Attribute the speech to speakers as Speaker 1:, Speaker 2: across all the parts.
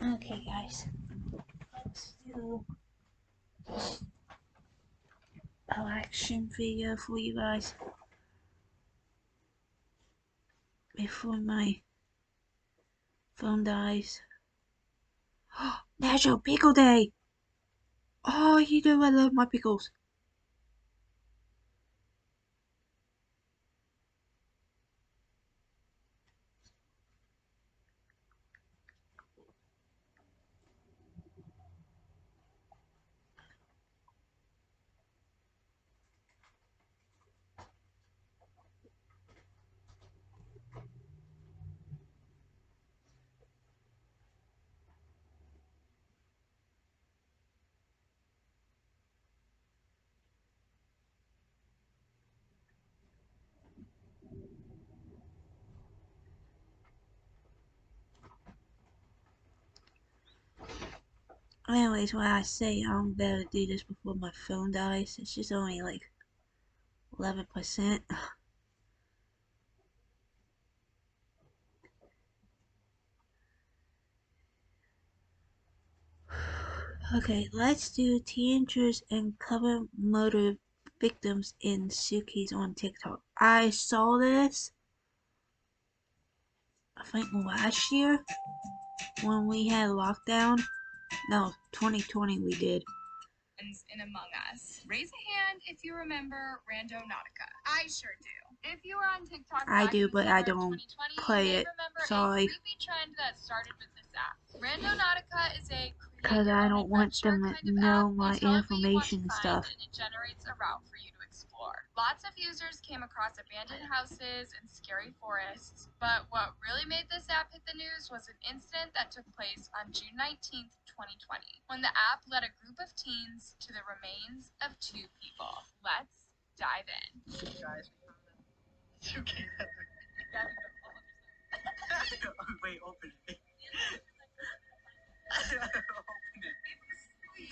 Speaker 1: Okay, guys, let's do an action video for you guys before my phone dies. National Pickle Day! Oh, you know I love my pickles. Anyways, when I say I'm better do this before my phone dies, it's just only like 11%. Okay, let's do teenagers and cover murder victims in suitcase on TikTok. I saw this, I think last year when we had lockdown. No, 2020 we did.
Speaker 2: In Among Us. Raise a hand if you remember Randonautica. I sure do. If you were on TikTok
Speaker 1: I
Speaker 2: back
Speaker 1: do,
Speaker 2: in the
Speaker 1: but
Speaker 2: summer
Speaker 1: I
Speaker 2: of
Speaker 1: don't
Speaker 2: 2020,
Speaker 1: play
Speaker 2: you may
Speaker 1: it.
Speaker 2: remember
Speaker 1: Sorry.
Speaker 2: a creepy trend that started with this app. Randonautica is a
Speaker 1: Because I don't want them to know my information and stuff.
Speaker 2: and it generates a route for you to explore. Lots of users came across abandoned houses and scary forests, but what really made this app hit the news was an incident that took place on June 19th, 2020, when the app led a group of teens to the remains of two people. Let's dive in.
Speaker 3: Guys, you can't. Wait, open it.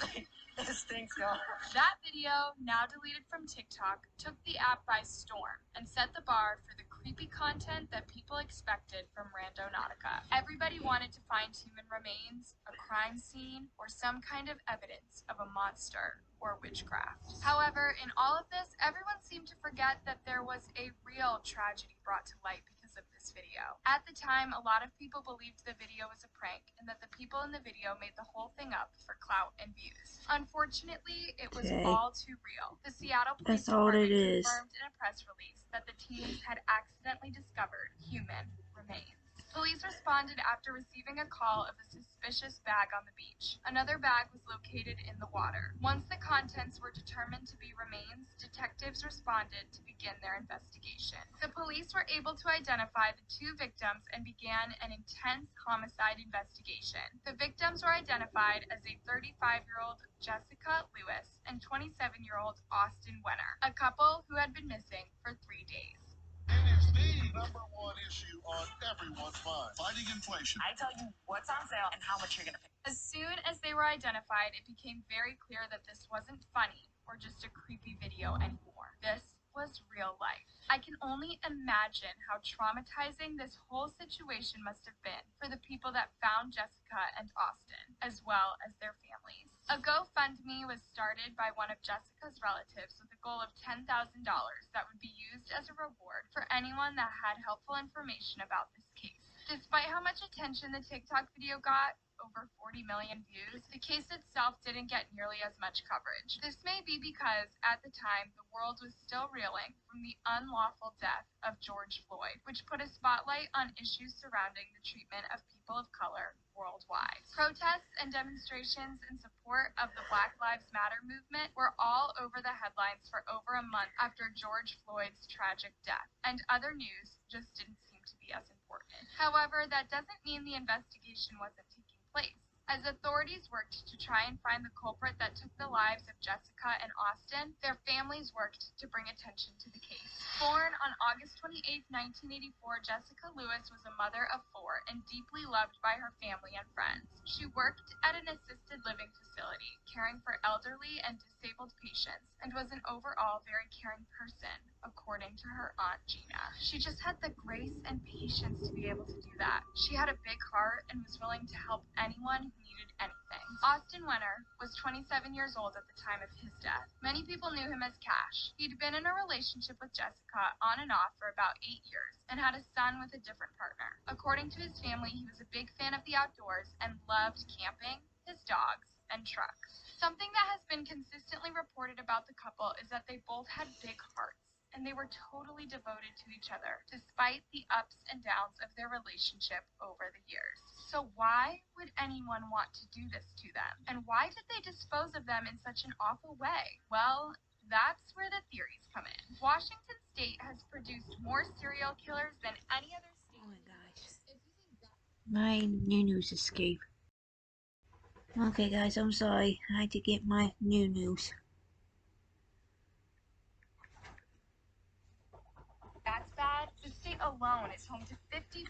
Speaker 3: Open it. It stinks, y'all.
Speaker 2: That video, now deleted from TikTok, took the app by storm and set the bar for the creepy content that people expected from Randonautica. Everybody wanted to find human remains, a crime scene, or some kind of evidence of a monster or witchcraft. However, in all of this, everyone seemed to forget that there was a real tragedy brought to light because of this video. At the time, a lot of people believed the video was a prank and that the people in the video made the whole thing up for clout and views. Unfortunately, it was all too real. The Seattle Police Department confirmed in a press release that the teens had accidentally discovered human remains. Police responded after receiving a call of a suspicious bag on the beach. Another bag was located in the water. Once the contents were determined to be remains, detectives responded to begin their investigation. The police were able to identify the two victims and began an intense homicide investigation. The victims were identified as a 35-year-old Jessica Lewis and 27-year-old Austin Wenner, a couple who had been missing for 3 days.
Speaker 4: It is the number one issue on everyone's mind. Fighting inflation.
Speaker 5: I tell you what's on sale and how much you're going to pay.
Speaker 2: As soon as they were identified, it became very clear that this wasn't funny or just a creepy video anymore. This was real life. I can only imagine how traumatizing this whole situation must have been for the people that found Jessica and Austin, as well as their families. A GoFundMe was started by one of Jessica's relatives with a goal of $10,000 that would be used as a reward for anyone that had helpful information about this case. Despite how much attention the TikTok video got, over 40 million views, the case itself didn't get nearly as much coverage. This may be because, at the time, the world was still reeling from the unlawful death of George Floyd, which put a spotlight on issues surrounding the treatment of people of color worldwide. Protests and demonstrations in support of the Black Lives Matter movement were all over the headlines for over a month after George Floyd's tragic death, and other news just didn't seem to be as important. However, that doesn't mean the investigation wasn't taking place. As authorities worked to try and find the culprit that took the lives of Jessica and Austin, their families worked to bring attention to the case. Born on August 28, 1984, Jessica Lewis was a mother of 4 and deeply loved by her family and friends. She worked at an assisted living facility, caring for elderly and disabled patients, and was an overall very caring person according to her Aunt Gina. She just had the grace and patience to be able to do that. She had a big heart and was willing to help anyone who needed anything. Austin Wenner was 27 years old at the time of his death. Many people knew him as Cash. He'd been in a relationship with Jessica on and off for about 8 years and had a son with a different partner. According to his family, he was a big fan of the outdoors and loved camping, his dogs, and trucks. Something that has been consistently reported about the couple is that they both had big hearts, and they were totally devoted to each other, despite the ups and downs of their relationship over the years. So why would anyone want to do this to them? And why did they dispose of them in such an awful way? Well, that's where the theories come in. Washington State has produced more serial killers than any other state.
Speaker 1: Oh my gosh. My new news escaped. Okay, guys, I'm sorry. I had to get my new news.
Speaker 2: That's bad. The state alone is home to 50%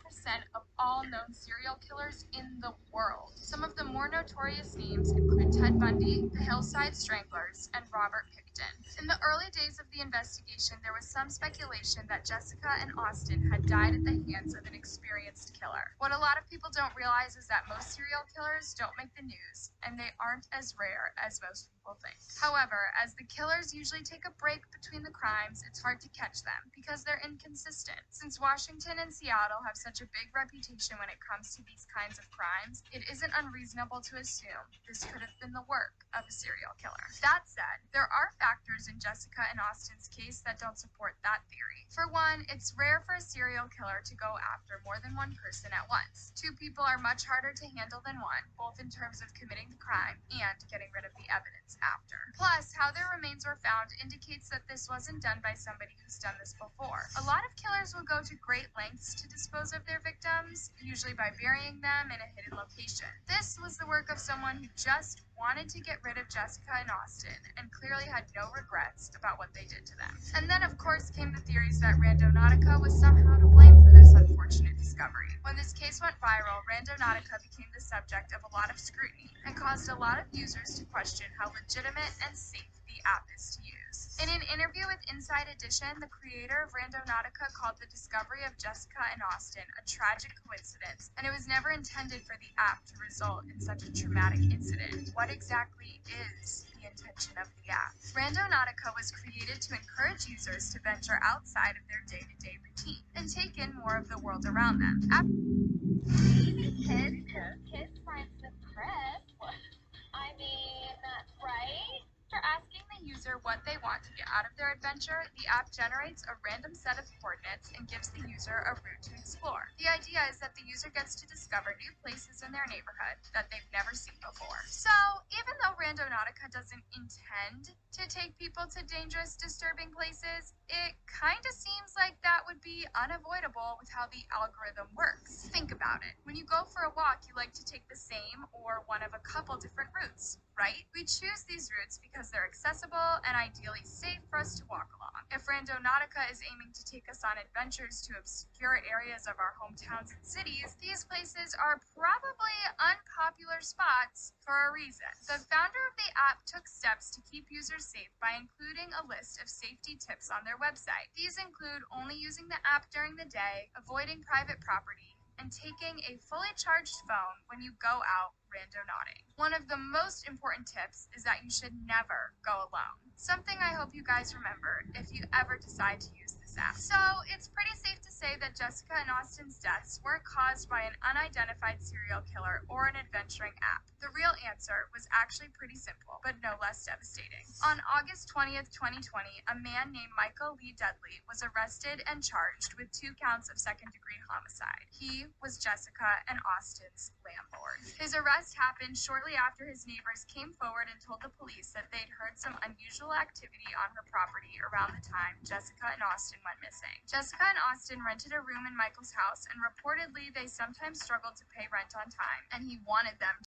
Speaker 2: of all known serial killers in the world. Some of the more notorious names include Ted Bundy, the Hillside Stranglers, and Robert Pickton. In the early days of the investigation, there was some speculation that Jessica and Austin had died at the hands of an experienced killer. What a lot of people don't realize is that most serial killers don't make the news, and they aren't as rare as most people think. However, as the killers usually take a break between the crimes, it's hard to catch them because they're inconsistent. Since Washington and Seattle have such a big reputation when it comes to these kinds of crimes, it isn't unreasonable to assume this could have been the work of a serial killer. That said, there are factors in Jessica and Austin's case that don't support that theory. For one, it's rare for a serial killer to go after more than one person at once. Two people are much harder to handle than one, both in terms of committing the crime and getting rid of the evidence after. Plus, how their remains were found indicates that this wasn't done by somebody who's done this before. A lot of killers will go to great lengths to dispose of their victims, usually by burying them in a hidden location. This was the work of someone who just wanted to get rid of Jessica and Austin and clearly had no regrets about what they did to them. And then, of course, came the theories that Randonautica was somehow to blame for this unfortunate discovery. When this case went viral, Randonautica became the subject of a lot of scrutiny and caused a lot of users to question how legitimate and safe the app is to use. In an interview with Inside Edition, the creator of Randonautica called the discovery of Jessica and Austin a tragic coincidence, and it was never intended for the app to result in such a traumatic incident. What exactly is the intention of the app? Randonautica was created to encourage users to venture outside of their day-to-day routine and take in more of the world around them. Kids finds the press. I mean, right? After asking the user what they want to get out of their adventure, the app generates a random set of coordinates and gives the user a route to explore. The idea is that the user gets to discover new places in their neighborhood that they've never seen before. So, even though Randonautica doesn't intend to take people to dangerous, disturbing places, it kind of seems like that would be unavoidable with how the algorithm works. Think about it. When you go for a walk, you like to take the same or one of a couple different routes, right? We choose these routes because they're accessible and ideally safe for us to walk along. If Randonautica is aiming to take us on adventures to obscure areas of our hometowns and cities, these places are probably unpopular spots for a reason. The founder of the app took steps to keep users safe by including a list of safety tips on their website. These include only using the app during the day, avoiding private property, and taking a fully charged phone when you go out randonauting. One of the most important tips is that you should never go alone. Something I hope you guys remember if you ever decide to use this app. So it's pretty safe to say that Jessica and Austin's deaths weren't caused by an unidentified serial killer or an adventuring app. The real answer was actually pretty simple, but no less devastating. On August 20th, 2020, a man named Michael Lee Dudley was arrested and charged with 2 counts of second-degree homicide. He was Jessica and Austin's landlord. His arrest happened shortly after his neighbors came forward and told the police that they'd heard some unusual activity on her property around the time Jessica and Austin went missing. Jessica and Austin rented a room in Michael's house, and reportedly they sometimes struggled to pay rent on time, and he wanted them